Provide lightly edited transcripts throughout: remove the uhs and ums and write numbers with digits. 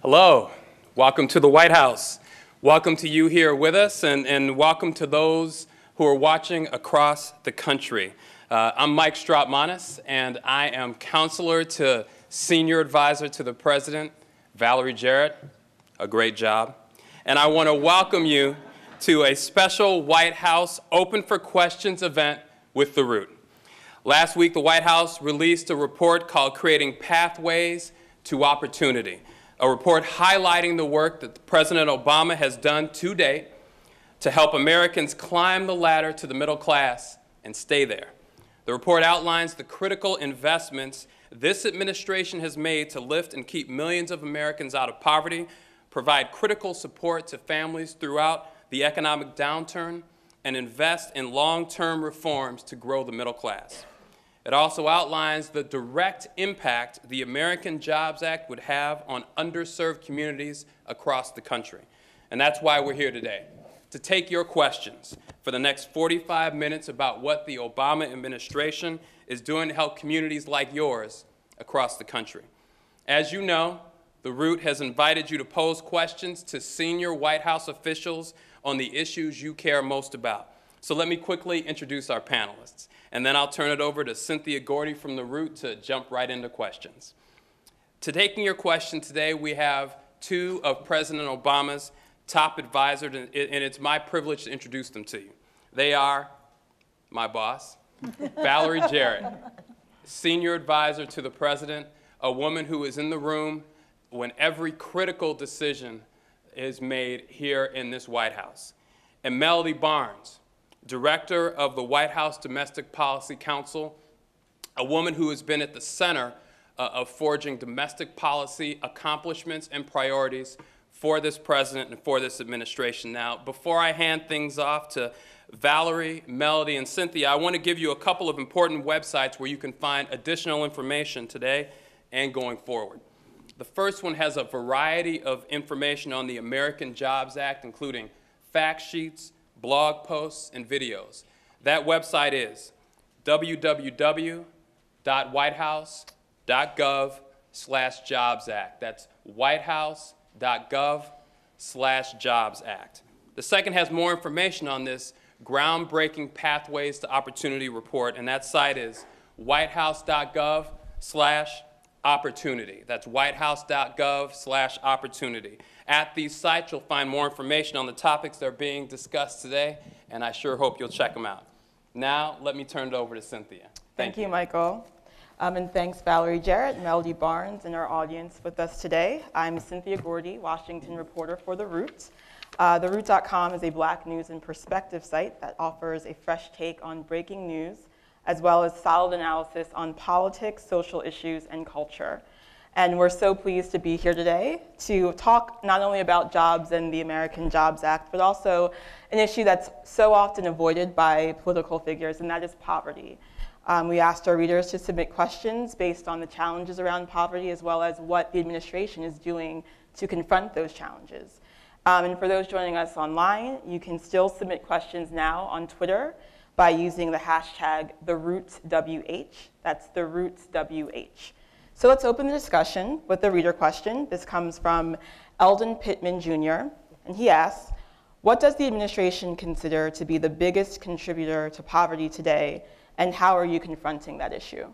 Hello, welcome to the White House. Welcome to you here with us, and welcome to those who are watching across the country. I'm Mike Strautmanis, and I am counselor to Senior Advisor to the President, Valerie Jarrett. A great job. And I want to welcome you to a special White House Open for Questions event with The Root. Last week, the White House released a report called Creating Pathways to Opportunity, a report highlighting the work that President Obama has done to date to help Americans climb the ladder to the middle class and stay there. The report outlines the critical investments this administration has made to lift and keep millions of Americans out of poverty, provide critical support to families throughout the economic downturn, and invest in long-term reforms to grow the middle class. It also outlines the direct impact the American Jobs Act would have on underserved communities across the country. And that's why we're here today, to take your questions for the next 45 minutes about what the Obama administration is doing to help communities like yours across the country. As you know, The Root has invited you to pose questions to senior White House officials on the issues you care most about. So let me quickly introduce our panelists, and then I'll turn it over to Cynthia Gordy from The Root to jump right into questions. To taking your question today, we have two of President Obama's top advisors, and it's my privilege to introduce them to you. They are my boss, Valerie Jarrett, Senior Advisor to the President, a woman who is in the room when every critical decision is made here in this White House. And Melody Barnes, Director of the White House Domestic Policy Council, a woman who has been at the center of forging domestic policy accomplishments and priorities for this president and for this administration. Now, before I hand things off to Valerie, Melody, and Cynthia, I want to give you a couple of important websites where you can find additional information today and going forward. The first one has a variety of information on the American Jobs Act, including fact sheets, blog posts, and videos. That website is www.whitehouse.gov/Jobs Act. That's whitehouse.gov/Jobs Act. The second has more information on this groundbreaking Pathways to Opportunity report, and that site is whitehouse.gov/opportunity. That's whitehouse.gov/opportunity. At these sites, you'll find more information on the topics that are being discussed today, and I sure hope you'll check them out. Now, let me turn it over to Cynthia. Thank you, Michael. And thanks, Valerie Jarrett, Melody Barnes, and our audience with us today. I'm Cynthia Gordy, Washington reporter for The Root. TheRoot.com is a Black news and perspective site that offers a fresh take on breaking news, as well as solid analysis on politics, social issues, and culture. And we're so pleased to be here today to talk not only about jobs and the American Jobs Act, but also an issue that's so often avoided by political figures, and that is poverty. We asked our readers to submit questions based on the challenges around poverty, as well as what the administration is doing to confront those challenges. And for those joining us online, you can still submit questions now on Twitter by using the hashtag #TheRootWH. That's TheRootWH. So let's open the discussion with the reader question. This comes from Eldon Pittman Jr., and he asks, what does the administration consider to be the biggest contributor to poverty today, and how are you confronting that issue?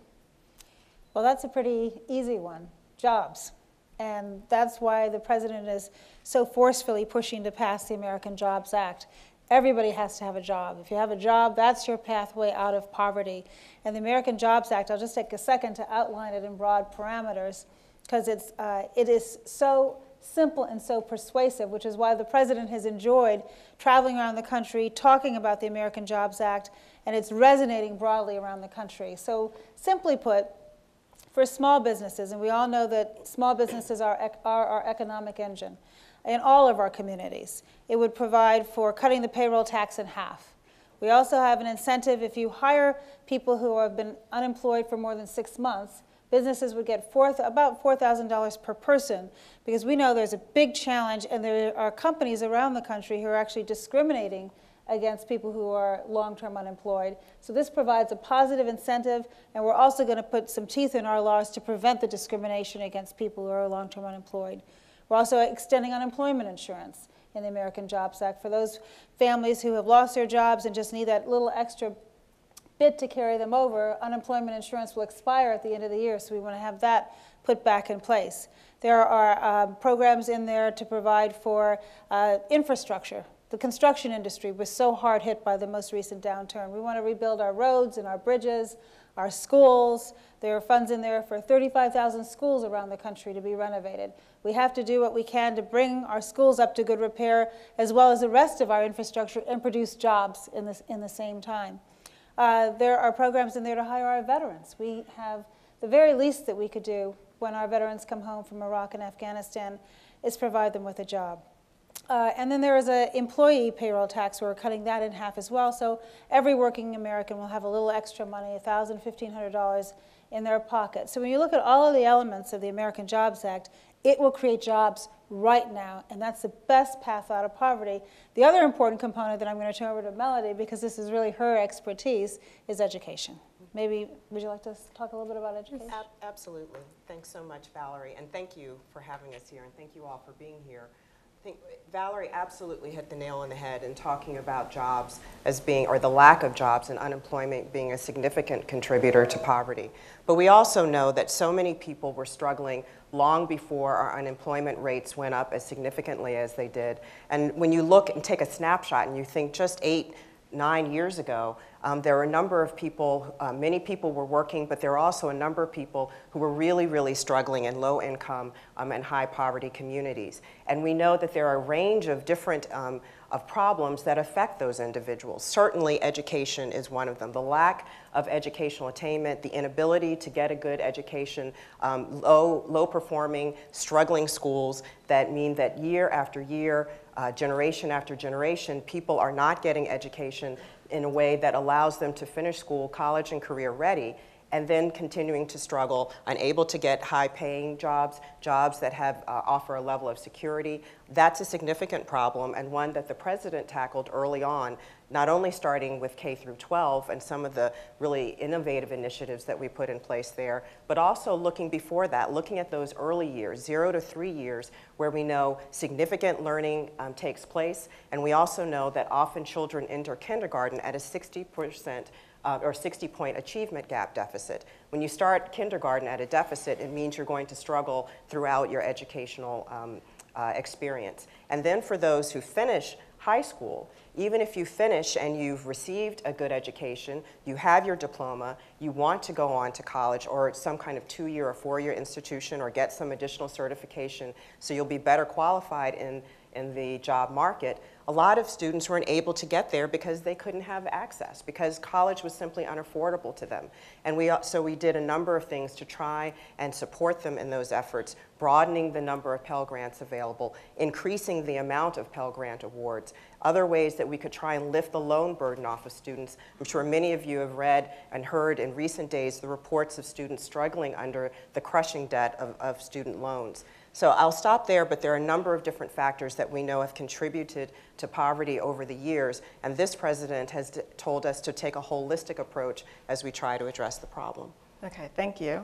Well, that's a pretty easy one, jobs. And that's why the president is so forcefully pushing to pass the American Jobs Act. Everybody has to have a job. If you have a job, that's your pathway out of poverty. And the American Jobs Act, I'll just take a second to outline it in broad parameters, because it is so simple and so persuasive, which is why the president has enjoyed traveling around the country, talking about the American Jobs Act, and it's resonating broadly around the country. So simply put, for small businesses, and we all know that small businesses are our economic engine in all of our communities, it would provide for cutting the payroll tax in half. We also have an incentive if you hire people who have been unemployed for more than 6 months, businesses would get about $4,000 per person, because we know there's a big challenge, and there are companies around the country who are actually discriminating against people who are long-term unemployed. So this provides a positive incentive, and we're also going to put some teeth in our laws to prevent the discrimination against people who are long-term unemployed. We're also extending unemployment insurance in the American Jobs Act for those families who have lost their jobs and just need that little extra bit to carry them over. Unemployment insurance will expire at the end of the year, so we want to have that put back in place. There are programs in there to provide for infrastructure. The construction industry was so hard hit by the most recent downturn. We want to rebuild our roads and our bridges, our schools. There are funds in there for 35,000 schools around the country to be renovated. We have to do what we can to bring our schools up to good repair, as well as the rest of our infrastructure, and produce jobs in the same time. There are programs in there to hire our veterans. We have the very least that we could do when our veterans come home from Iraq and Afghanistan is provide them with a job. And then there is an employee payroll tax. We're cutting that in half as well. So every working American will have a little extra money, $1,000, $1,500 in their pocket. So when you look at all of the elements of the American Jobs Act, it will create jobs right now, and that's the best path out of poverty. The other important component that I'm going to turn over to Melody, because this is really her expertise, is education. Maybe, would you like to talk a little bit about education? Absolutely. Thanks so much, Valerie, and thank you for having us here, and thank you all for being here. I think Valerie absolutely hit the nail on the head in talking about jobs as being, or the lack of jobs and unemployment being a significant contributor to poverty. But we also know that so many people were struggling long before our unemployment rates went up as significantly as they did. And when you look and take a snapshot and you think just 8, 9 years ago, there were a number of people, many people were working, but there were also a number of people who were really, really struggling in low income and high poverty communities. And we know that there are a range of different of problems that affect those individuals. Certainly education is one of them. The lack of educational attainment, the inability to get a good education, low performing, struggling schools that mean that year after year, generation after generation, people are not getting education in a way that allows them to finish school, college, and career ready, and then continuing to struggle, unable to get high-paying jobs, jobs that have offer a level of security. That's a significant problem, and one that the president tackled early on, not only starting with K through 12 and some of the really innovative initiatives that we put in place there, but also looking before that, looking at those early years, 0 to 3 years, where we know significant learning takes place, and we also know that often children enter kindergarten at a 60% or 60-point achievement gap deficit. When you start kindergarten at a deficit, it means you're going to struggle throughout your educational experience. And then for those who finish high school, even if you finish and you've received a good education, you have your diploma, you want to go on to college or some kind of 2-year or 4-year institution or get some additional certification so you'll be better qualified in the job market, a lot of students weren't able to get there because they couldn't have access, because college was simply unaffordable to them. And so we did a number of things to try and support them in those efforts, broadening the number of Pell Grants available, increasing the amount of Pell Grant awards, other ways that we could try and lift the loan burden off of students. I'm sure many of you have read and heard in recent days the reports of students struggling under the crushing debt of student loans. So I'll stop there, but there are a number of different factors that we know have contributed to poverty over the years, and this president has told us to take a holistic approach as we try to address the problem. Okay, thank you.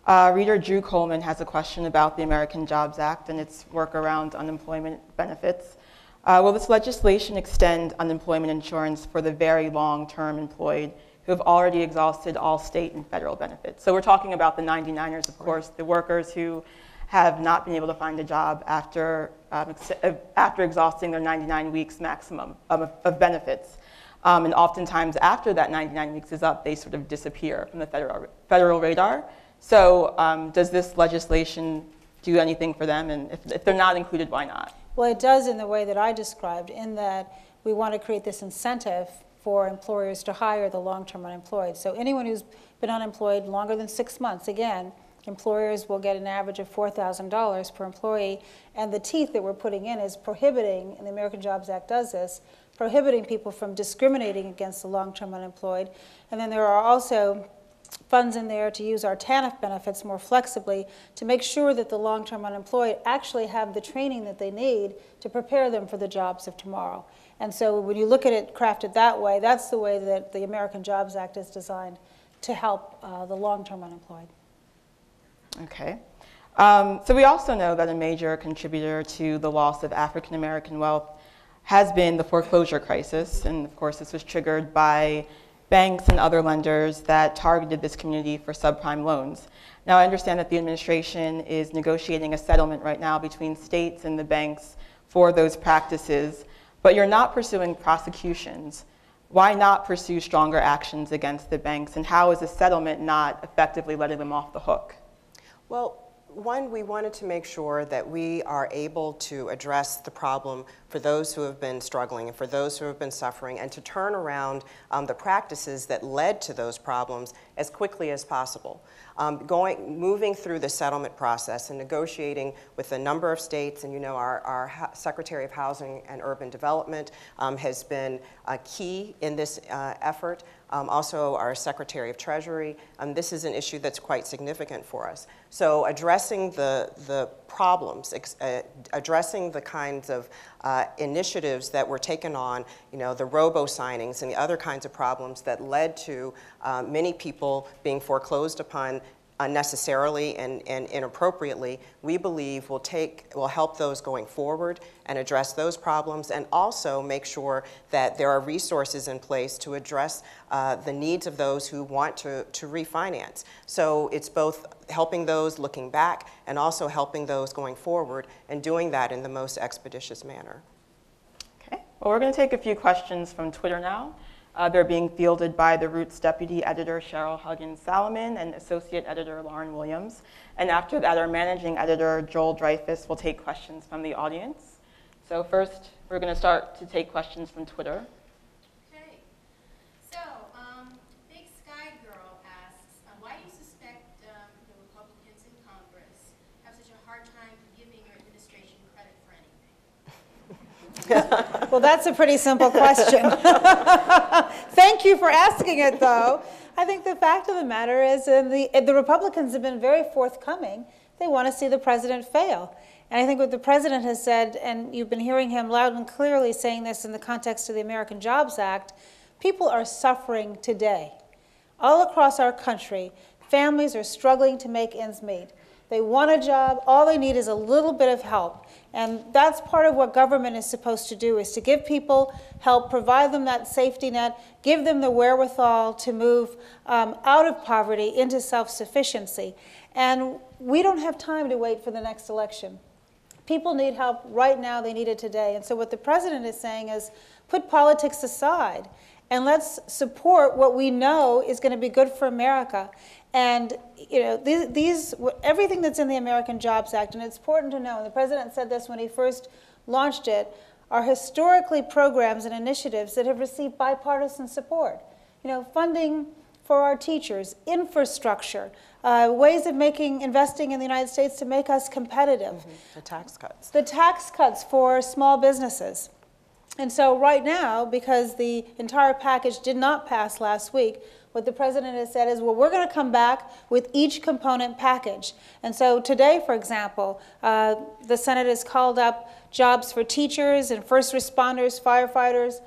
Reader Drew Coleman has a question about the American Jobs Act and its work around unemployment benefits. Will this legislation extend unemployment insurance for the very long-term employed who have already exhausted all state and federal benefits? So we're talking about the 99ers, of course, the workers who have not been able to find a job after exhausting their 99 weeks maximum of benefits. And oftentimes after that 99 weeks is up, they sort of disappear from the federal radar. So does this legislation do anything for them? And if they're not included, why not? Well, it does in the way that I described, in that we want to create this incentive for employers to hire the long-term unemployed. So anyone who's been unemployed longer than 6 months, again, employers will get an average of $4,000 per employee, and the teeth that we're putting in is prohibiting, and the American Jobs Act does this, prohibiting people from discriminating against the long-term unemployed. And then there are also funds in there to use our TANF benefits more flexibly to make sure that the long-term unemployed actually have the training that they need to prepare them for the jobs of tomorrow. And so when you look at it crafted that way, that's the way that the American Jobs Act is designed to help the long-term unemployed. Okay. So we also know that a major contributor to the loss of African American wealth has been the foreclosure crisis. And of course, this was triggered by banks and other lenders that targeted this community for subprime loans. Now, I understand that the administration is negotiating a settlement right now between states and the banks for those practices, but you're not pursuing prosecutions. Why not pursue stronger actions against the banks, and how is a settlement not effectively letting them off the hook? Well, one, we wanted to make sure that we are able to address the problem for those who have been struggling and for those who have been suffering, and to turn around the practices that led to those problems as quickly as possible. Moving through the settlement process and negotiating with a number of states, and you know our Secretary of Housing and Urban Development has been key in this effort. Also our Secretary of Treasury. This is an issue that's quite significant for us. So addressing the problems, addressing the kinds of initiatives that were taken on, you know, the robo-signings and the other kinds of problems that led to many people being foreclosed upon unnecessarily and inappropriately, we believe will help those going forward and address those problems, and also make sure that there are resources in place to address the needs of those who want to refinance. So it's both helping those looking back and also helping those going forward, and doing that in the most expeditious manner. Okay, well, we're going to take a few questions from Twitter now. They're being fielded by the Roots Deputy Editor Cheryl Huggins-Salomon and Associate Editor Lauren Williams. And after that, our Managing Editor Joel Dreyfus will take questions from the audience. So first, we're going to start to take questions from Twitter. Okay. So, Big Sky Girl asks, why do you suspect the Republicans in Congress have such a hard time giving your administration credit for anything? Well, that's a pretty simple question. Thank you for asking it, though. I think the fact of the matter is the Republicans have been very forthcoming. They want to see the president fail. And I think what the president has said, and you've been hearing him loud and clearly saying this in the context of the American Jobs Act, people are suffering today. All across our country, families are struggling to make ends meet. They want a job. All they need is a little bit of help. And that's part of what government is supposed to do, is to give people help, provide them that safety net, give them the wherewithal to move out of poverty into self-sufficiency. And we don't have time to wait for the next election. People need help right now. They need it today. And so what the president is saying is, put politics aside and let's support what we know is going to be good for America. And you know, everything that's in the American Jobs Act, and it's important to know, and the president said this when he first launched it, are historically programs and initiatives that have received bipartisan support. You know, funding for our teachers, infrastructure, ways of investing in the United States to make us competitive. Mm-hmm. The tax cuts. The tax cuts for small businesses. And so right now, because the entire package did not pass last week, what the president has said is, well, we're going to come back with each component package. And so today, for example, the Senate has called up jobs for teachers and first responders, firefighters,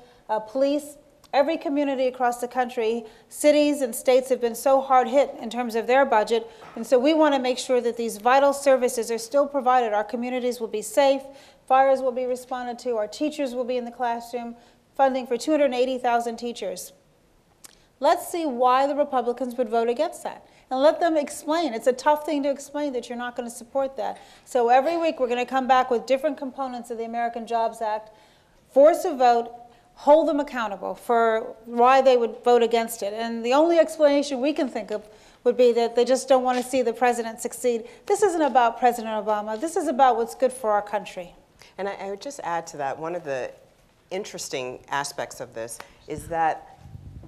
police. Every community across the country, cities and states have been so hard hit in terms of their budget. And so we want to make sure that these vital services are still provided. Our communities will be safe, fires will be responded to, our teachers will be in the classroom, funding for 280,000 teachers. Let's see why the Republicans would vote against that. And let them explain. It's a tough thing to explain that you're not going to support that. So every week we're going to come back with different components of the American Jobs Act, force a vote, hold them accountable for why they would vote against it. And the only explanation we can think of would be that they just don't want to see the president succeed. This isn't about President Obama. This is about what's good for our country. And I would just add to that, one of the interesting aspects of this is that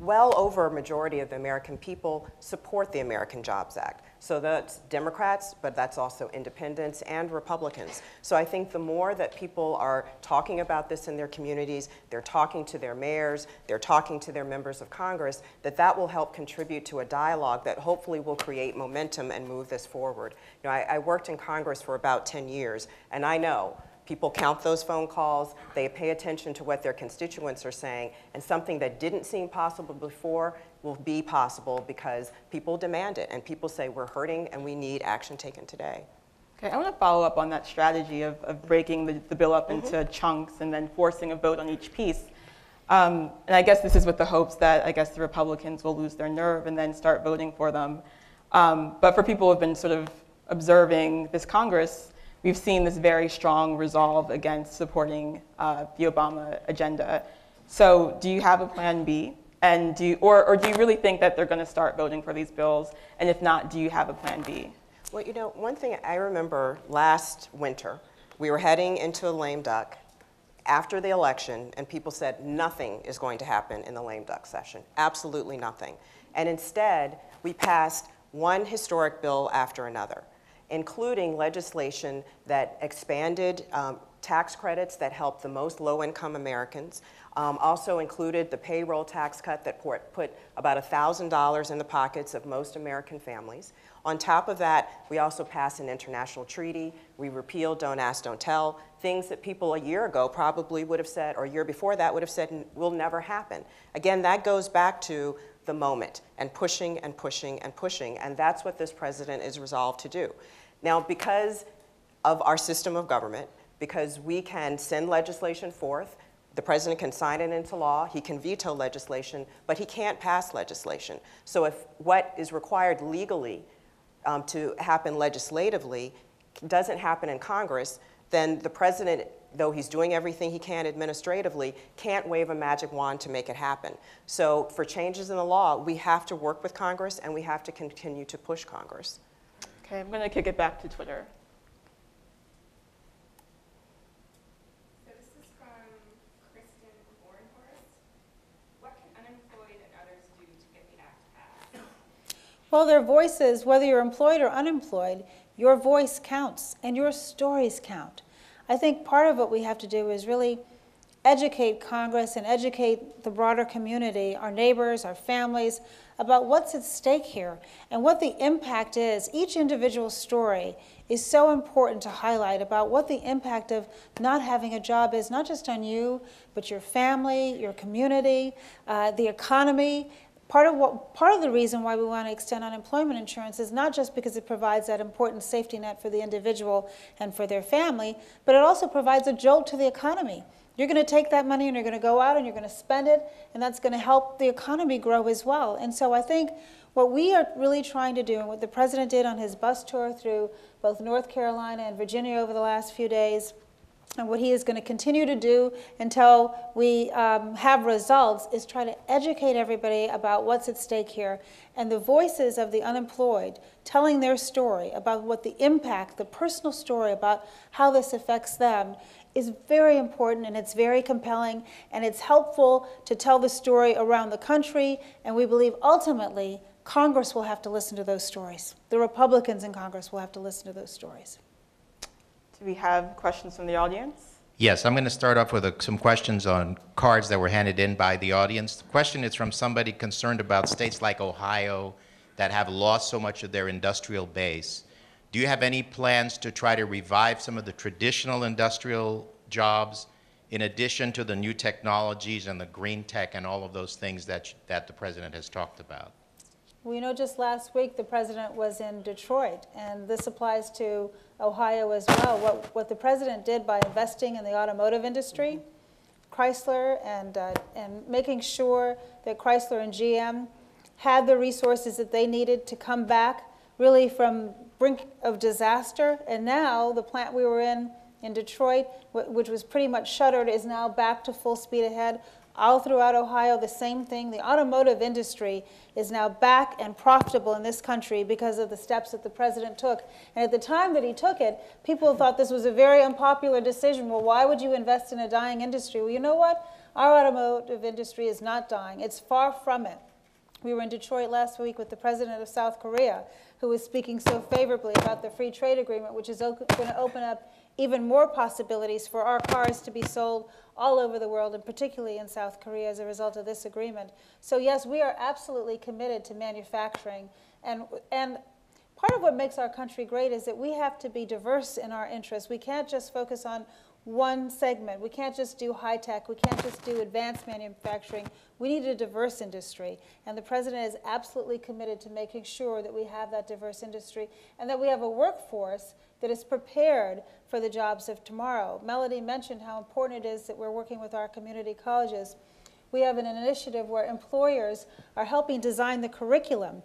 well over a majority of the American people support the American Jobs Act. So that's Democrats, but that's also independents and Republicans. So I think the more that people are talking about this in their communities, they're talking to their mayors, they're talking to their members of Congress, that will help contribute to a dialogue that hopefully will create momentum and move this forward. You know, I worked in Congress for about 10 years, and I know people count those phone calls, they pay attention to what their constituents are saying, and something that didn't seem possible before will be possible because people demand it, and people say we're hurting and we need action taken today. Okay, I want to follow up on that strategy of breaking the bill up into chunks and then forcing a vote on each piece. And I guess this is with the hopes that I guess the Republicans will lose their nerve and then start voting for them. But for people who have been sort of observing this Congress, we've seen this very strong resolve against supporting the Obama agenda. So do you have a plan B? And do you really think that they're going to start voting for these bills? And if not, do you have a plan B? Well, you know, one thing I remember last winter, we were heading into a lame duck after the election, and people said nothing is going to happen in the lame duck session, absolutely nothing. And instead, we passed one historic bill after another, including legislation that expanded tax credits that helped the most low-income Americans, also included the payroll tax cut that put about $1,000 in the pockets of most American families. On top of that, we also passed an international treaty. We repealed Don't Ask, Don't Tell, things that people a year ago probably would have said, or a year before that would have said will never happen. Again, that goes back to the moment and pushing and pushing and pushing, and that's what this president is resolved to do. Now, because of our system of government, because we can send legislation forth, the president can sign it into law, he can veto legislation, but he can't pass legislation. So if what is required legally to happen legislatively doesn't happen in Congress, then the president, though he's doing everything he can administratively, can't wave a magic wand to make it happen. So for changes in the law, we have to work with Congress and we have to continue to push Congress. Okay, I'm going to kick it back to Twitter. So this is from Kristen Bornhorst. What can unemployed and others do to get the act passed? Well, their voices, whether you're employed or unemployed, your voice counts and your stories count. I think part of what we have to do is really educate Congress and educate the broader community, our neighbors, our families, about what's at stake here and what the impact is. Each individual story is so important to highlight about what the impact of not having a job is, not just on you, but your family, your community, the economy. Part of the reason why we want to extend unemployment insurance is not just because it provides that important safety net for the individual and for their family, but it also provides a jolt to the economy. You're going to take that money and you're going to go out and you're going to spend it, and that's going to help the economy grow as well. And so I think what we are really trying to do, and what the president did on his bus tour through both North Carolina and Virginia over the last few days, and what he is going to continue to do until we have results, is try to educate everybody about what's at stake here. And the voices of the unemployed telling their story about what the impact, the personal story about how this affects them, is very important, and it's very compelling, and it's helpful to tell the story around the country. And we believe ultimately Congress will have to listen to those stories. The Republicans in Congress will have to listen to those stories. Do we have questions from the audience? Yes, I'm going to start off with some questions on cards that were handed in by the audience. The question is from somebody concerned about states like Ohio that have lost so much of their industrial base. Do you have any plans to try to revive some of the traditional industrial jobs in addition to the new technologies and the green tech and all of those things that the president has talked about? We know just last week the president was in Detroit, and this applies to Ohio as well. What the president did by investing in the automotive industry, Chrysler, and making sure that Chrysler and GM had the resources that they needed to come back really from brink of disaster. And now the plant we were in Detroit, which was pretty much shuttered, is now back to full speed ahead. All throughout Ohio, the same thing. The automotive industry is now back and profitable in this country because of the steps that the president took. And at the time that he took it, people thought this was a very unpopular decision. Well, why would you invest in a dying industry? Well, you know what? Our automotive industry is not dying. It's far from it. We were in Detroit last week with the president of South Korea, who was speaking so favorably about the free trade agreement, which is going to open up even more possibilities for our cars to be sold all over the world, and particularly in South Korea as a result of this agreement. So yes, we are absolutely committed to manufacturing. And part of what makes our country great is that we have to be diverse in our interests. We can't just focus on one segment. We can't just do high tech. We can't just do advanced manufacturing. We need a diverse industry. And the president is absolutely committed to making sure that we have that diverse industry and that we have a workforce that is prepared for the jobs of tomorrow. Melody mentioned how important it is that we're working with our community colleges. We have an initiative where employers are helping design the curriculum.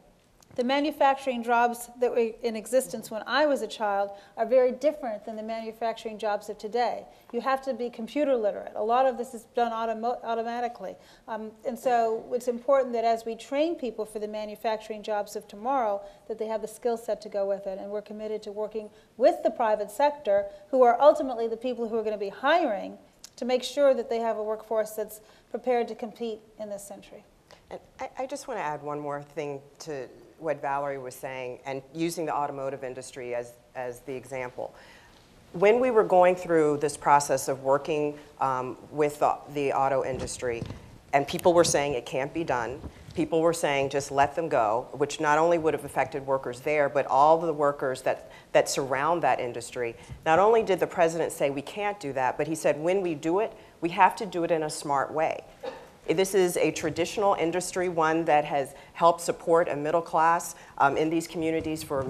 The manufacturing jobs that were in existence when I was a child are very different than the manufacturing jobs of today. You have to be computer literate. A lot of this is done automatically. And so it's important that as we train people for the manufacturing jobs of tomorrow, that they have the skill set to go with it. And we're committed to working with the private sector, who are ultimately the people who are going to be hiring, to make sure that they have a workforce that's prepared to compete in this century. And I just want to add one more thing to what Valerie was saying, and using the automotive industry as the example. When we were going through this process of working with the auto industry, and people were saying it can't be done, people were saying just let them go, which not only would have affected workers there, but all the workers that surround that industry. Not only did the president say we can't do that, but he said when we do it, we have to do it in a smart way. This is a traditional industry, one that has helped support a middle class in these communities for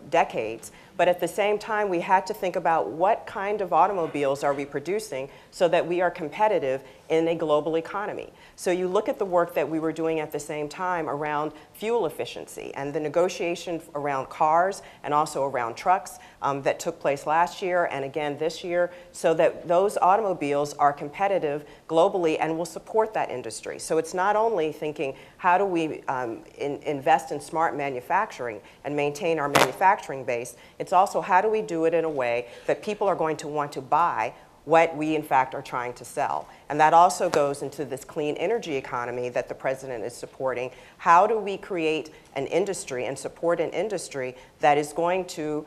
decades. But at the same time, we had to think about what kind of automobiles are we producing so that we are competitive in a global economy. So you look at the work that we were doing at the same time around fuel efficiency and the negotiation around cars and also around trucks that took place last year and again this year, so that those automobiles are competitive globally and will support that industry. So it's not only thinking how do we invest in smart manufacturing and maintain our manufacturing base, it's also how do we do it in a way that people are going to want to buy what we in fact are trying to sell. And that also goes into this clean energy economy that the president is supporting. How do we create an industry and support an industry that is going to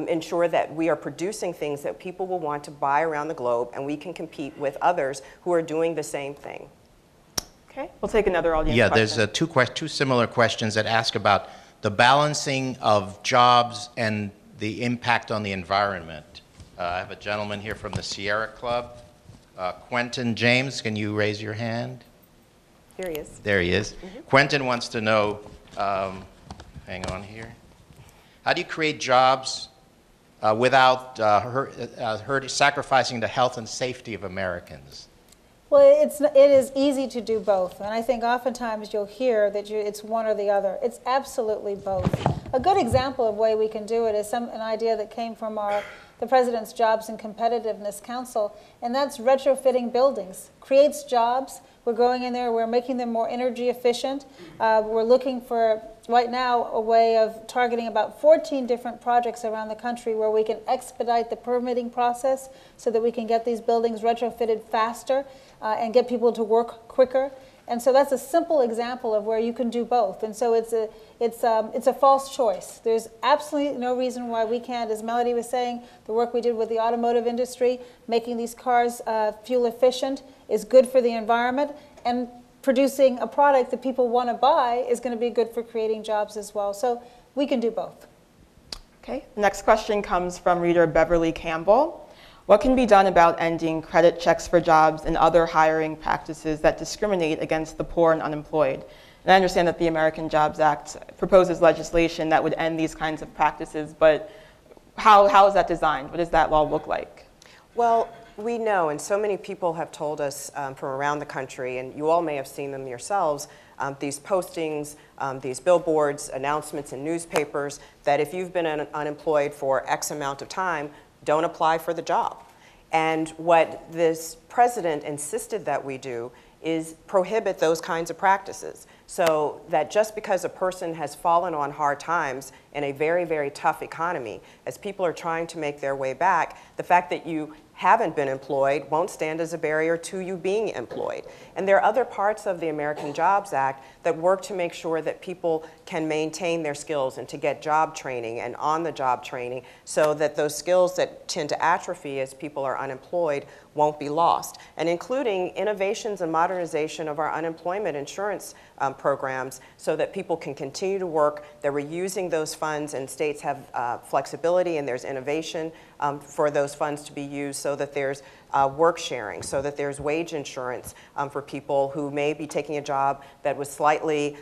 ensure that we are producing things that people will want to buy around the globe and we can compete with others who are doing the same thing? Okay, we'll take another audience question. There's two similar questions that ask about the balancing of jobs and the impact on the environment. I have a gentleman here from the Sierra Club. Quentin James, can you raise your hand? Here he is. There he is. Mm-hmm. Quentin wants to know, hang on here, how do you create jobs without sacrificing the health and safety of Americans? Well, it is easy to do both, and I think oftentimes you'll hear that it's one or the other. It's absolutely both. A good example of way we can do it is an idea that came from the President's Jobs and Competitiveness Council, and that's retrofitting buildings. Creates jobs. We're going in there, we're making them more energy efficient. We're looking for, right now, a way of targeting about 14 different projects around the country where we can expedite the permitting process so that we can get these buildings retrofitted faster and get people to work quicker. And so that's a simple example of where you can do both. And so it's a false choice. There's absolutely no reason why we can't, as Melody was saying, the work we did with the automotive industry, making these cars fuel efficient is good for the environment, and producing a product that people want to buy is going to be good for creating jobs as well. So we can do both. Okay, next question comes from reader Beverly Campbell. What can be done about ending credit checks for jobs and other hiring practices that discriminate against the poor and unemployed? And I understand that the American Jobs Act proposes legislation that would end these kinds of practices, but how is that designed? What does that law look like? Well, we know, and so many people have told us from around the country, and you all may have seen them yourselves, these postings, these billboards, announcements in newspapers, that if you've been unemployed for X amount of time, don't apply for the job. And what this president insisted that we do is prohibit those kinds of practices. So that just because a person has fallen on hard times in a very, very tough economy, as people are trying to make their way back, the fact that you haven't been employed won't stand as a barrier to you being employed. And there are other parts of the American Jobs Act that work to make sure that people can maintain their skills and to get job training and on-the-job training so that those skills that tend to atrophy as people are unemployed won't be lost. And including innovations and modernization of our unemployment insurance programs so that people can continue to work, that we're using those funds and states have flexibility and there's innovation for those funds to be used so that there's work sharing, so that there's wage insurance for people who may be taking a job that was slightly,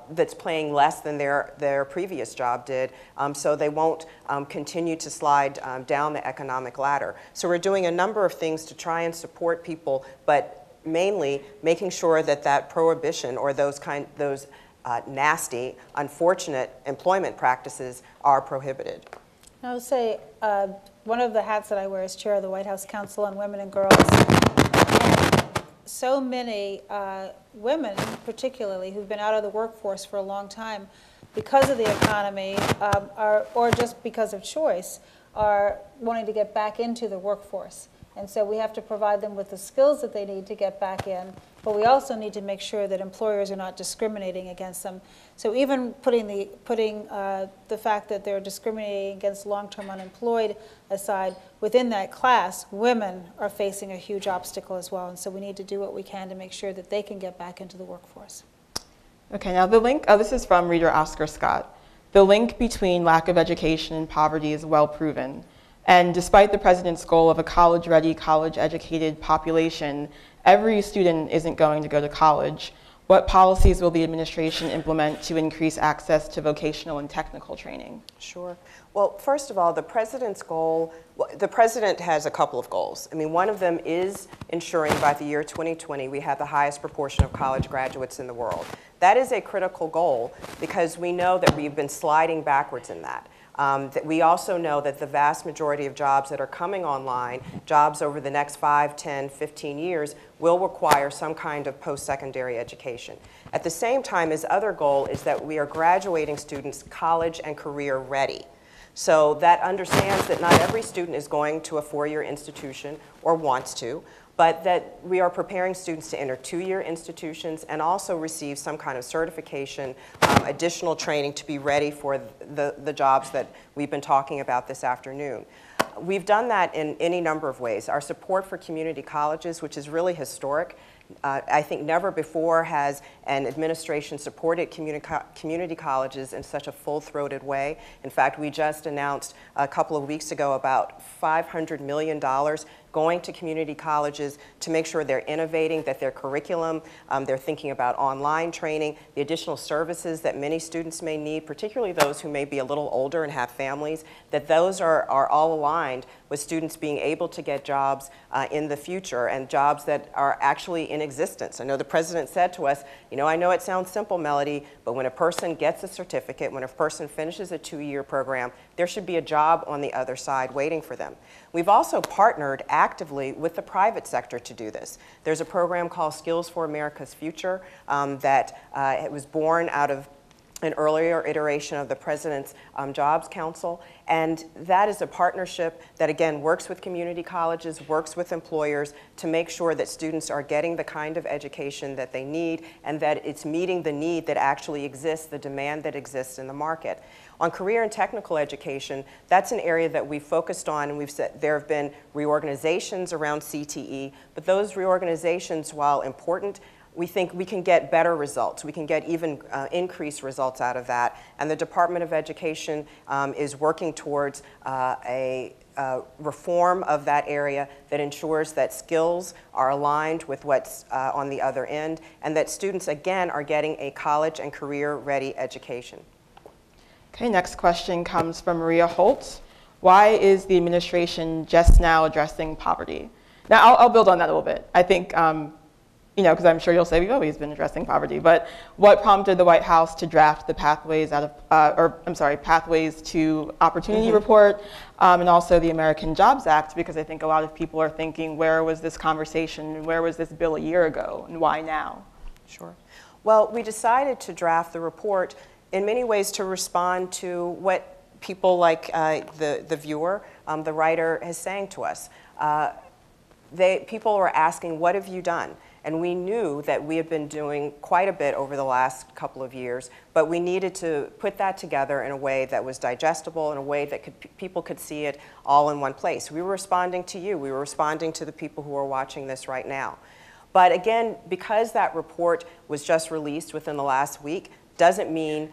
that's paying less than their previous job did, so they won't continue to slide down the economic ladder. So we're doing a number of things to try and support people, but mainly making sure that that prohibition or those nasty, unfortunate employment practices are prohibited. I would say one of the hats that I wear is chair of the White House Council on Women and Girls. And so many women, particularly, who've been out of the workforce for a long time because of the economy or just because of choice, are wanting to get back into the workforce. And so we have to provide them with the skills that they need to get back in, but we also need to make sure that employers are not discriminating against them. So even putting the fact that they're discriminating against long-term unemployed aside, within that class, women are facing a huge obstacle as well. And so we need to do what we can to make sure that they can get back into the workforce. Okay, now the link, this is from reader Oscar Scott. The link between lack of education and poverty is well proven. And despite the president's goal of a college-ready, college-educated population, every student isn't going to go to college. What policies will the administration implement to increase access to vocational and technical training? Sure. Well, first of all, the president's goal, the president has a couple of goals. I mean, one of them is ensuring by the year 2020 we have the highest proportion of college graduates in the world. That is a critical goal because we know that we've been sliding backwards in that. That we also know that the vast majority of jobs that are coming online, jobs over the next 5, 10, 15 years, will require some kind of post-secondary education. At the same time, his other goal is that we are graduating students college and career ready. So that understands that not every student is going to a 4-year institution or wants to, but that we are preparing students to enter 2-year institutions and also receive some kind of certification, additional training to be ready for the jobs that we've been talking about this afternoon. We've done that in any number of ways. Our support for community colleges, which is really historic. I think never before has an administration supported community colleges in such a full-throated way. In fact, we just announced a couple of weeks ago about $500 million going to community colleges to make sure they're innovating, that their curriculum, they're thinking about online training, the additional services that many students may need, particularly those who may be a little older and have families, that those are all aligned with students being able to get jobs in the future and jobs that are actually in existence. I know the president said to us, you know, I know it sounds simple, Melody, but when a person gets a certificate, when a person finishes a 2-year program, there should be a job on the other side waiting for them. We've also partnered actively with the private sector to do this. There's a program called Skills for America's Future that it was born out of an earlier iteration of the President's Jobs Council. And that is a partnership that, again, works with community colleges, works with employers to make sure that students are getting the kind of education that they need and that it's meeting the need that actually exists, the demand that exists in the market. On career and technical education, that's an area that we've focused on, and we've said there have been reorganizations around CTE, but those reorganizations, while important, we think we can get better results. We can get even increased results out of that. And the Department of Education is working towards a reform of that area that ensures that skills are aligned with what's on the other end, and that students, again, are getting a college and career-ready education. Okay, next question comes from Maria Holtz. Why is the administration just now addressing poverty? Now, I'll build on that a little bit. I think, you know, because I'm sure you'll say we've always been addressing poverty, but what prompted the White House to draft the Pathways to Opportunity report, and also the American Jobs Act? Because I think a lot of people are thinking, where was this conversation, where was this bill a year ago, and why now? Sure. Well, we decided to draft the report in many ways to respond to what people like the viewer, the writer, is saying to us. People were asking, what have you done? And we knew that we had been doing quite a bit over the last couple of years, but we needed to put that together in a way that was digestible, in a way that people could see it all in one place. We were responding to you. We were responding to the people who are watching this right now. But again, because that report was just released within the last week, doesn't mean,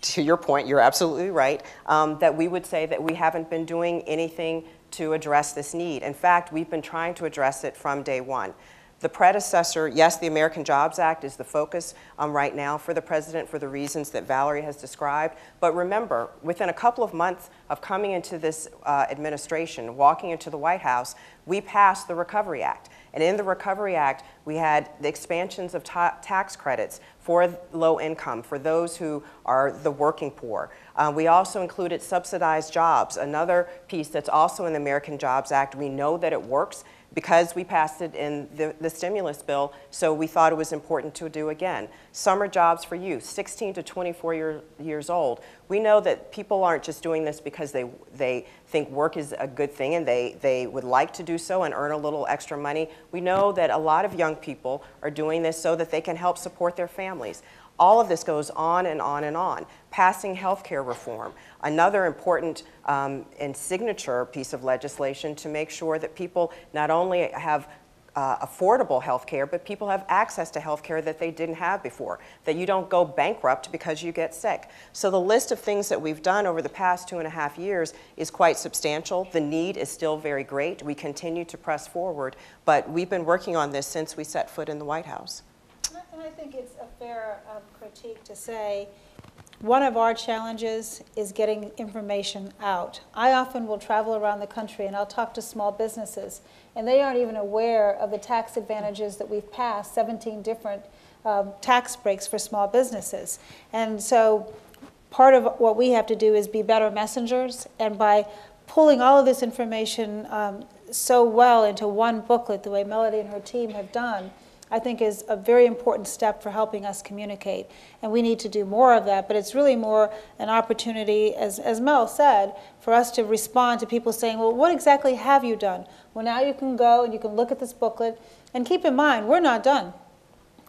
to your point, you're absolutely right, that we would say that we haven't been doing anything to address this need. In fact, we've been trying to address it from day one. The predecessor, yes, the American Jobs Act is the focus right now for the president for the reasons that Valerie has described. But remember, within a couple of months of coming into this administration, walking into the White House, we passed the Recovery Act. And in the Recovery Act, we had the expansions of tax credits for low income, for those who are the working poor. We also included subsidized jobs, another piece that's also in the American Jobs Act. We know that it works because we passed it in the stimulus bill, so we thought it was important to do again. Summer jobs for youth, 16 to 24 years old. We know that people aren't just doing this because they think work is a good thing and they would like to do so and earn a little extra money. We know that a lot of young people are doing this so that they can help support their families. All of this goes on and on and on. Passing health care reform, another important and signature piece of legislation to make sure that people not only have affordable health care, but people have access to health care that they didn't have before, that you don't go bankrupt because you get sick. So the list of things that we've done over the past 2.5 years is quite substantial. The need is still very great. We continue to press forward, but we've been working on this since we set foot in the White House. And I think it's a fair critique to say one of our challenges is getting information out. I often will travel around the country and I'll talk to small businesses, and they aren't even aware of the tax advantages that we've passed, 17 different tax breaks for small businesses. And so part of what we have to do is be better messengers, and by pulling all of this information so well into one booklet, the way Melody and her team have done, I think is a very important step for helping us communicate. And we need to do more of that, but it's really more an opportunity, as Mel said, for us to respond to people saying, well, what exactly have you done? Well, now you can go and you can look at this booklet, and keep in mind, we're not done.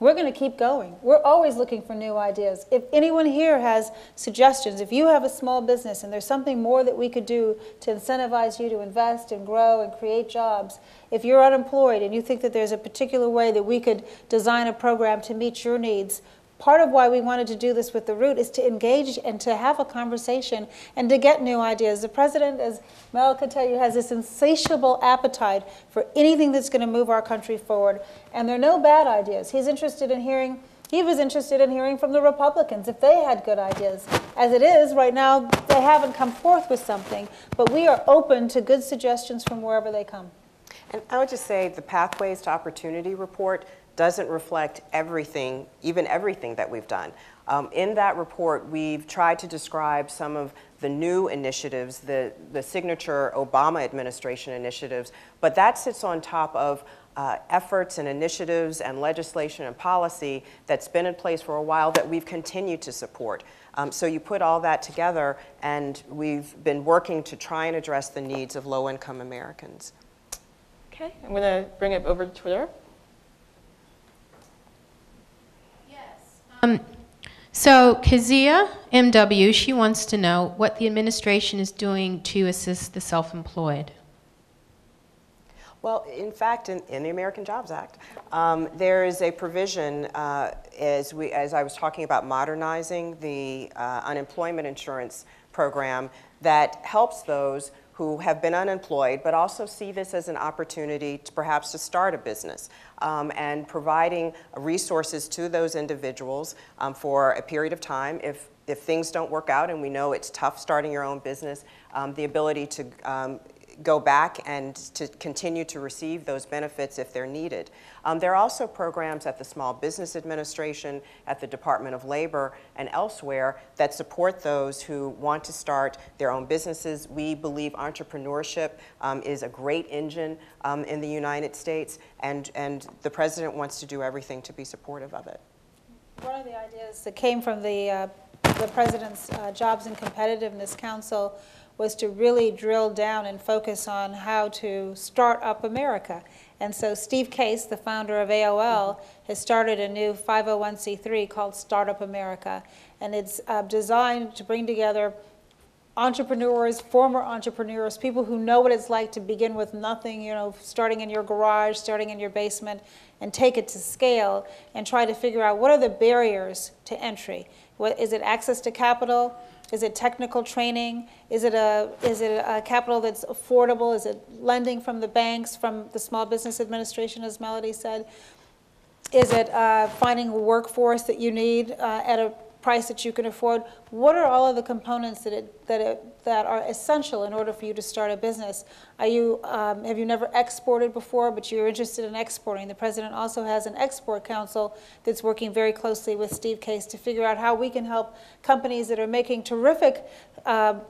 We're going to keep going. We're always looking for new ideas. If anyone here has suggestions, if you have a small business and there's something more that we could do to incentivize you to invest and grow and create jobs, if you're unemployed and you think that there's a particular way that we could design a program to meet your needs, part of why we wanted to do this with The Root is to engage and to have a conversation and to get new ideas. The president, as Mel could tell you, has this insatiable appetite for anything that's going to move our country forward. And there are no bad ideas. He was interested in hearing from the Republicans if they had good ideas. As it is, right now, they haven't come forth with something. But we are open to good suggestions from wherever they come. And I would just say the Pathways to Opportunity report doesn't reflect everything, even everything that we've done. In that report, we've tried to describe some of the new initiatives, the signature Obama administration initiatives, but that sits on top of efforts and initiatives and legislation and policy that's been in place for a while that we've continued to support. So you put all that together, and we've been working to try and address the needs of low-income Americans. Okay, I'm going to bring it over to Twitter. So Kazia MW, she wants to know what the administration is doing to assist the self-employed. Well, in fact, in the American Jobs Act, there is a provision, as I was talking about modernizing the unemployment insurance program, that helps those who have been unemployed, but also see this as an opportunity to perhaps to start a business, and providing resources to those individuals for a period of time. If things don't work out, and we know it's tough starting your own business, the ability to go back and to continue to receive those benefits if they're needed. There are also programs at the Small Business Administration, at the Department of Labor, and elsewhere that support those who want to start their own businesses. We believe entrepreneurship is a great engine in the United States, and the President wants to do everything to be supportive of it. One of the ideas that came from the President's Jobs and Competitiveness Council was to really drill down and focus on how to start up America. And so Steve Case, the founder of AOL, has started a new 501c3 called Startup America. And it's designed to bring together entrepreneurs, former entrepreneurs, people who know what it's like to begin with nothing, you know, starting in your garage, starting in your basement, and take it to scale and try to figure out what are the barriers to entry. Is it access to capital? Is it technical training? Is it a capital that's affordable? Is it lending from the banks, from the Small Business Administration, as Melody said? Is it finding a workforce that you need at a price that you can afford? What are all of the components that are essential in order for you to start a business? Have you never exported before, but you're interested in exporting? The president also has an export council that's working very closely with Steve Case to figure out how we can help companies that are making terrific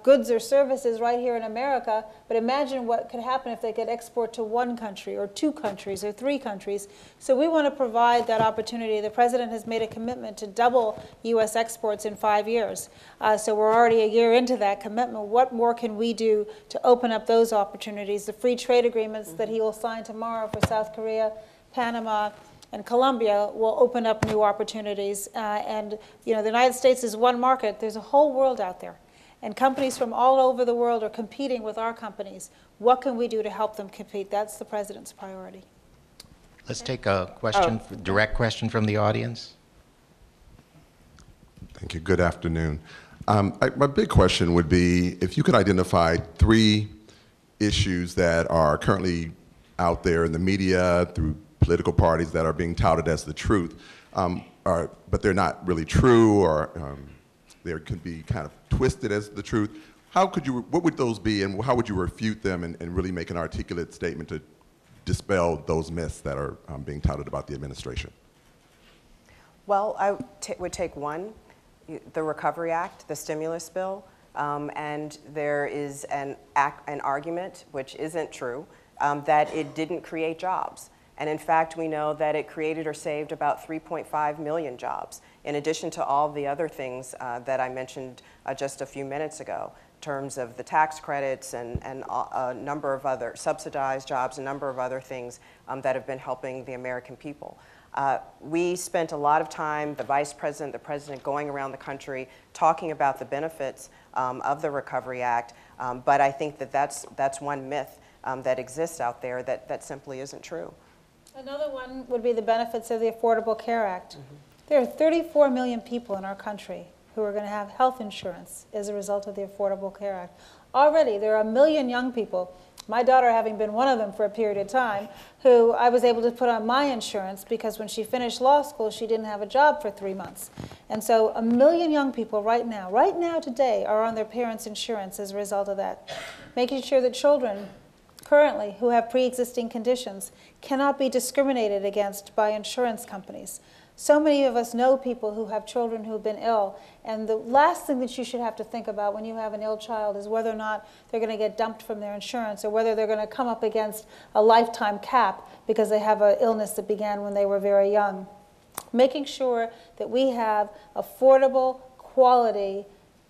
goods or services right here in America, but imagine what could happen if they could export to one country or two countries or three countries. So we want to provide that opportunity. The president has made a commitment to double U.S. exports in 5 years. So we're already a year into that commitment. What more can we do to open up those opportunities? The free trade agreements that he will sign tomorrow for South Korea, Panama, and Colombia will open up new opportunities. And you know, the United States is one market. There's a whole world out there. And companies from all over the world are competing with our companies. What can we do to help them compete? That's the president's priority. Let's take a question, direct question from the audience. Thank you. Good afternoon. My big question would be if you could identify 3 issues that are currently out there in the media through political parties that are being touted as the truth, but they're not really true, or they could be kind of twisted as the truth. What would those be, and how would you refute them and really make an articulate statement to dispel those myths that are being touted about the administration? Well, I would take one, the Recovery Act, the stimulus bill, and there is an argument, which isn't true, that it didn't create jobs. And in fact, we know that it created or saved about 3.5 million jobs, in addition to all the other things that I mentioned just a few minutes ago, in terms of the tax credits and a number of other subsidized jobs, a number of other things that have been helping the American people. We spent a lot of time, the vice president, the president, going around the country talking about the benefits of the Recovery Act, but I think that that's one myth that exists out there that simply isn't true. Another one would be the benefits of the Affordable Care Act. Mm-hmm. There are 34 million people in our country who are going to have health insurance as a result of the Affordable Care Act. Already, there are 1 million young people, my daughter having been one of them for a period of time, who I was able to put on my insurance because when she finished law school, she didn't have a job for 3 months. And so 1 million young people right now today, are on their parents' insurance as a result of that. Making sure that children currently who have pre-existing conditions cannot be discriminated against by insurance companies. So many of us know people who have children who have been ill, and the last thing that you should have to think about when you have an ill child is whether or not they're going to get dumped from their insurance or whether they're going to come up against a lifetime cap because they have an illness that began when they were very young. Making sure that we have affordable, quality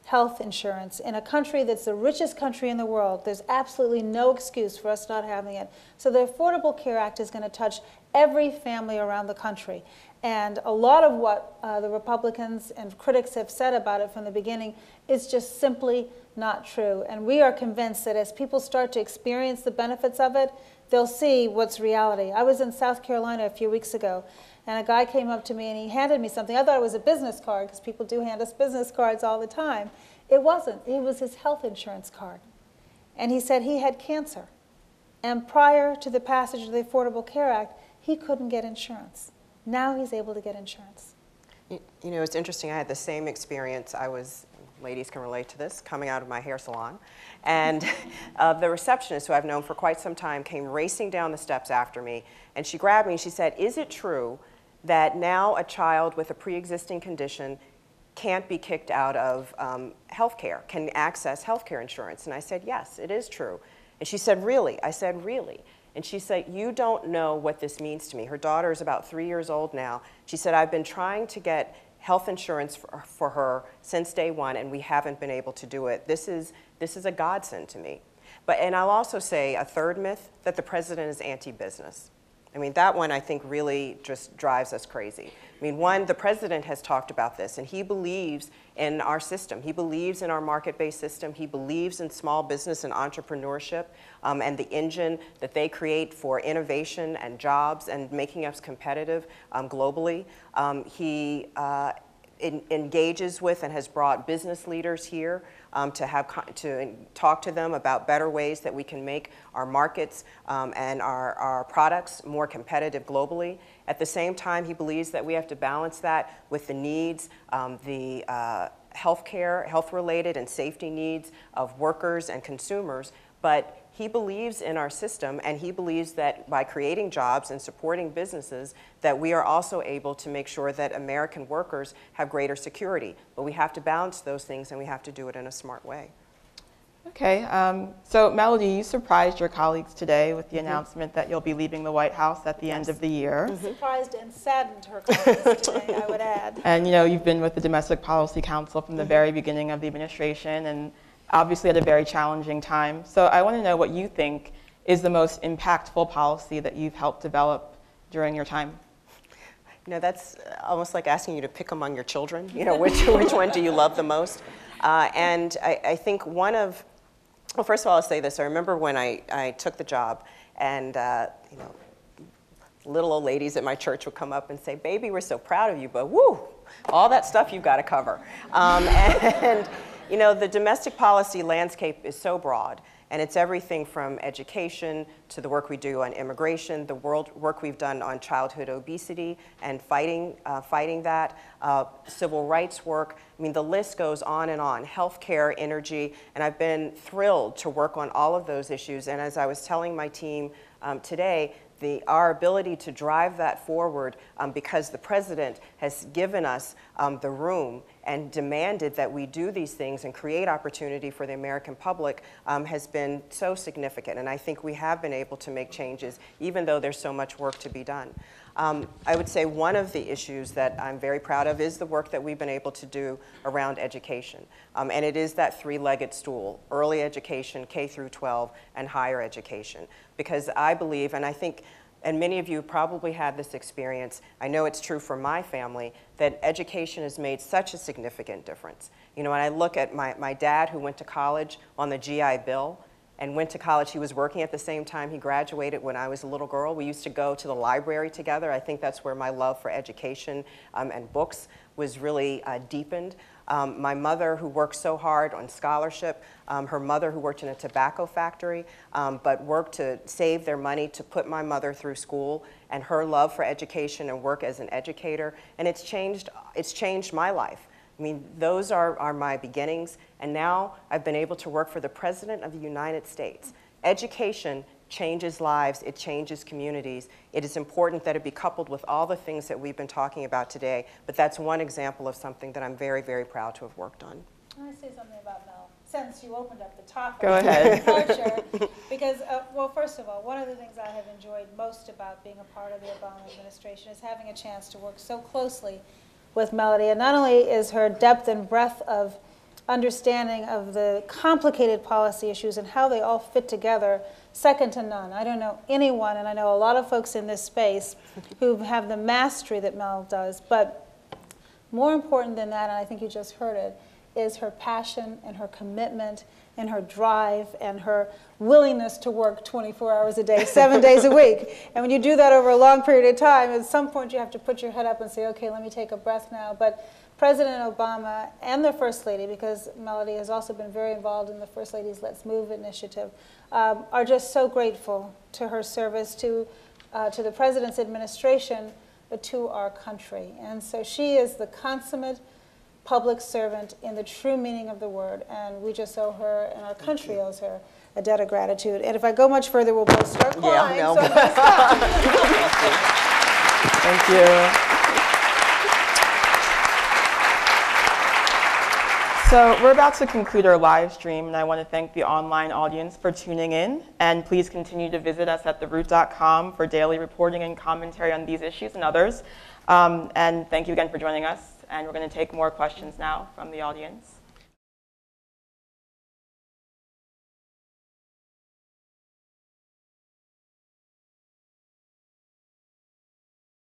health insurance in a country that's the richest country in the world. There's absolutely no excuse for us not having it. So the Affordable Care Act is going to touch every family around the country. And a lot of what the Republicans and critics have said about it from the beginning is just simply not true. And we are convinced that as people start to experience the benefits of it, they'll see what's reality. I was in South Carolina a few weeks ago, and a guy came up to me and he handed me something. I thought it was a business card because people do hand us business cards all the time. It wasn't. It was his health insurance card. And he said he had cancer. And prior to the passage of the Affordable Care Act, he couldn't get insurance. Now he's able to get insurance. You know, it's interesting. I had the same experience. Ladies can relate to this, coming out of my hair salon. And the receptionist, who I've known for quite some time, came racing down the steps after me. And she grabbed me and she said, "Is it true that now a child with a pre-existing condition can't be kicked out of health care, can access health care insurance?" And I said, "Yes, it is true." And she said, "Really?" I said, "Really?" And she said, "You don't know what this means to me." Her daughter is about 3 years old now. She said, "I've been trying to get health insurance for her since day one, and we haven't been able to do it. This is a godsend to me." And I'll also say a third myth, that the president is anti-business. I mean, that one I think really just drives us crazy. I mean, one, the president has talked about this, and he believes in our system. He believes in our market-based system. He believes in small business and entrepreneurship and the engine that they create for innovation and jobs and making us competitive globally. He engages with and has brought business leaders here to talk to them about better ways that we can make our markets and our products more competitive globally. At the same time, he believes that we have to balance that with the needs, the healthcare, health-related and safety needs of workers and consumers. But he believes in our system, and he believes that by creating jobs and supporting businesses, that we are also able to make sure that American workers have greater security. But we have to balance those things, and we have to do it in a smart way. Okay, so Melody, you surprised your colleagues today with the announcement that you'll be leaving the White House at the end of the year. Surprised and saddened her colleagues today, I would add. And you know, you've been with the Domestic Policy Council from the very beginning of the administration, and obviously at a very challenging time. So I want to know what you think is the most impactful policy that you've helped develop during your time. You know, that's almost like asking you to pick among your children. You know, which one do you love the most? And I think one of, well, first of all, I'll say this. I remember when I took the job, and you know, little old ladies at my church would come up and say, "Baby, we're so proud of you, but woo, all that stuff you've got to cover." And you know, the domestic policy landscape is so broad, and it's everything from education to the work we do on immigration, the work we've done on childhood obesity and fighting that, civil rights work. I mean, the list goes on and on, healthcare, energy, and I've been thrilled to work on all of those issues. And as I was telling my team today, our ability to drive that forward because the president has given us the room and demanded that we do these things and create opportunity for the American public has been so significant. And I think we have been able to make changes, even though there's so much work to be done. I would say one of the issues that I'm very proud of is the work that we've been able to do around education. And it is that three-legged stool: early education, K through 12, and higher education. Because I believe, and I think, and many of you probably had this experience, I know it's true for my family, that education has made such a significant difference. You know, when I look at my dad, who went to college on the GI Bill, and went to college. He was working at the same time he graduated when I was a little girl. We used to go to the library together. I think that's where my love for education and books was really deepened. My mother, who worked so hard on scholarship, her mother, who worked in a tobacco factory, but worked to save their money to put my mother through school, and her love for education and work as an educator, and it's changed my life. I mean, those are my beginnings, and now I've been able to work for the President of the United States. Education changes lives, it changes communities. It is important that it be coupled with all the things that we've been talking about today, but that's one example of something that I'm very, very proud to have worked on. I want to say something about Mel, since you opened up the topic. Go ahead. Culture, because, well, first of all, one of the things I have enjoyed most about being a part of the Obama administration is having a chance to work so closely with Melody. And not only is her depth and breadth of understanding of the complicated policy issues and how they all fit together second to none. I don't know anyone, and I know a lot of folks in this space who have the mastery that Mel does, but more important than that, and I think you just heard it, is her passion and her commitment and her drive and her willingness to work 24 hours a day, 7 days a week. And when you do that over a long period of time, at some point you have to put your head up and say, okay, let me take a breath now. But President Obama and the First Lady, because Melody has also been very involved in the First Lady's Let's Move initiative, are just so grateful to her service to the President's administration, but to our country. And so she is the consummate public servant in the true meaning of the word, and we just owe her, and our country owes her, a debt of gratitude. And if I go much further, we'll both start crying. Yeah, no. So I'm gonna stop. Thank you. So we're about to conclude our live stream, and I want to thank the online audience for tuning in. And please continue to visit us at theroot.com for daily reporting and commentary on these issues and others. And thank you again for joining us. And we're going to take more questions now from the audience.